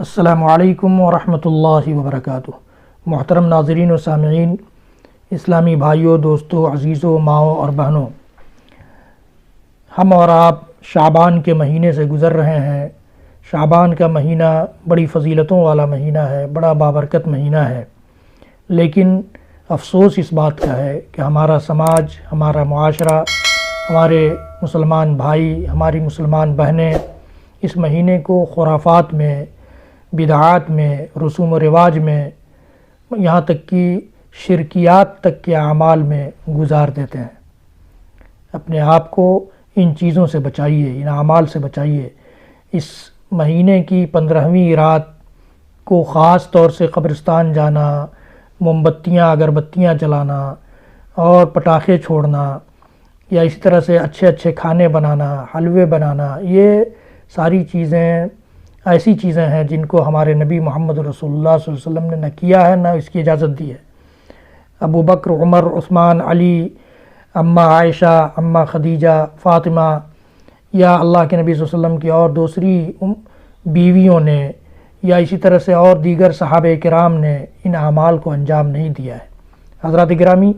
السلام علیکم ورحمۃ اللہ وبرکاتہ۔ محترم ناظرین و سامعین، اسلامی بھائیوں، دوستوں، عزیزوں، ماؤں اور بہنوں، ہم اور آپ شعبان کے مہینے سے گزر رہے ہیں۔ شعبان کا مہینہ بڑی فضیلتوں والا مہینہ ہے، بڑا بابرکت مہینہ ہے، لیکن افسوس اس بات کا ہے کہ ہمارا سماج، ہمارا معاشرہ، ہمارے مسلمان بھائی، ہماری مسلمان بہنیں اس مہینے کو خرافات میں، بدعات میں، رسوم و رواج میں، یہاں تک کہ شرکیات تک کے اعمال میں گزار دیتے ہیں۔ اپنے آپ کو ان چیزوں سے بچائیے، ان اعمال سے بچائیے۔ اس مہینے کی 15ویں رات کو خاص طور سے قبرستان جانا، موم بتیاں اگربتیاں جلانا اور پٹاخے چھوڑنا، یا اسی طرح سے اچھے اچھے کھانے بنانا، حلوے بنانا، یہ ساری چیزیں ایسی چیزیں ہیں جن کو ہمارے نبی محمد رسول اللہ صلی اللہ علیہ وسلم نے نہ کیا ہے، نہ اس کی اجازت دی ہے۔ ابو بکر، عمر، عثمان، علی، اماں عائشہ، اماں خدیجہ، فاطمہ، یا اللہ کے نبی صلی اللہ علیہ وسلم کی اور دوسری بیویوں نے، یا اسی طرح سے اور دیگر صحابہ کرام نے ان اعمال کو انجام نہیں دیا ہے۔ حضرات گرامی،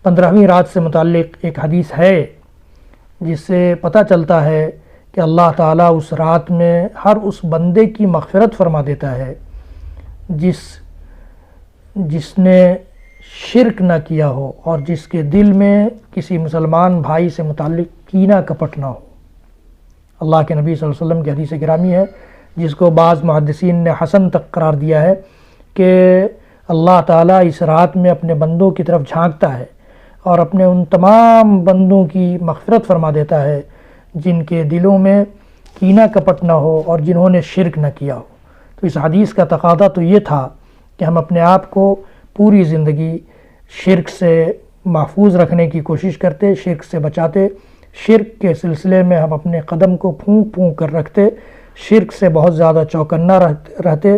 15ویں رات سے متعلق ایک حدیث ہے جس سے پتہ چلتا ہے کہ اللہ تعالیٰ اس رات میں ہر اس بندے کی مغفرت فرما دیتا ہے جس نے شرک نہ کیا ہو اور جس کے دل میں کسی مسلمان بھائی سے متعلق کینہ کپٹ نہ ہو۔ اللہ کے نبی صلی اللہ علیہ وسلم کی حدیث گرامی ہے، جس کو بعض محدثین نے حسن تک قرار دیا ہے، کہ اللہ تعالیٰ اس رات میں اپنے بندوں کی طرف جھانکتا ہے اور اپنے ان تمام بندوں کی مغفرت فرما دیتا ہے جن کے دلوں میں کینہ کپٹ نہ ہو اور جنہوں نے شرک نہ کیا ہو۔ تو اس حدیث کا تقاضا تو یہ تھا کہ ہم اپنے آپ کو پوری زندگی شرک سے محفوظ رکھنے کی کوشش کرتے، شرک سے بچاتے، شرک کے سلسلے میں ہم اپنے قدم کو پھونک پھونک کر رکھتے، شرک سے بہت زیادہ چوکنا رہتے،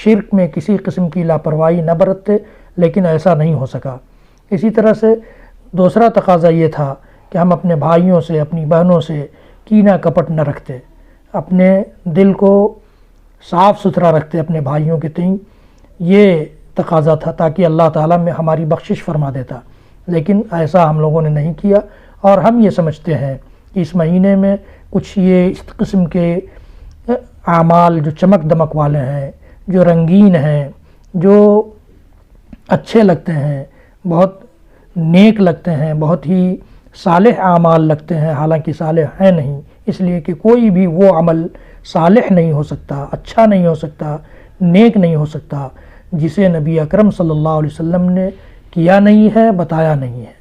شرک میں کسی قسم کی لاپرواہی نہ برتتے، لیکن ایسا نہیں ہو سکا۔ اسی طرح سے دوسرا تقاضا یہ تھا کہ ہم اپنے بھائیوں سے، اپنی بہنوں سے کینہ کپٹ نہ رکھتے، اپنے دل کو صاف ستھرا رکھتے اپنے بھائیوں کے تئیں۔ یہ تقاضا تھا تاکہ اللہ تعالیٰ میں ہماری بخشش فرما دیتا، لیکن ایسا ہم لوگوں نے نہیں کیا، اور ہم یہ سمجھتے ہیں کہ اس مہینے میں کچھ یہ اس قسم کے اعمال جو چمک دمک والے ہیں، جو رنگین ہیں، جو اچھے لگتے ہیں، بہت نیک لگتے ہیں، بہت ہی صالح اعمال لگتے ہیں، حالانکہ صالح ہیں نہیں، اس لیے کہ کوئی بھی وہ عمل صالح نہیں ہو سکتا، اچھا نہیں ہو سکتا، نیک نہیں ہو سکتا جسے نبی اکرم صلی اللہ علیہ وسلم نے کیا نہیں ہے، بتایا نہیں ہے۔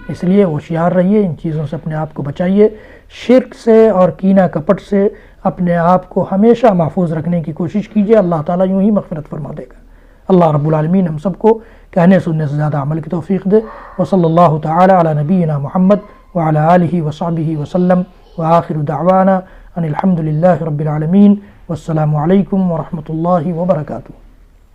اس لیے ہوشیار رہیے، ان چیزوں سے اپنے آپ کو بچائیے، شرک سے اور کینہ کپٹ سے اپنے آپ کو ہمیشہ محفوظ رکھنے کی کوشش کیجیے، اللہ تعالیٰ یوں ہی مغفرت فرما دے گا۔ اللہ رب العالمین ہم سب کو کہنے سننے سے زیادہ عمل کی توفیق دے۔ وصلی اللہ تعالی علی نبینا محمد وعلی آلہ وصحبہ وسلم، وآخر دعوانا ان الحمد للہ رب العالمین، والسلام علیکم ورحمۃ اللہ وبرکاتہ۔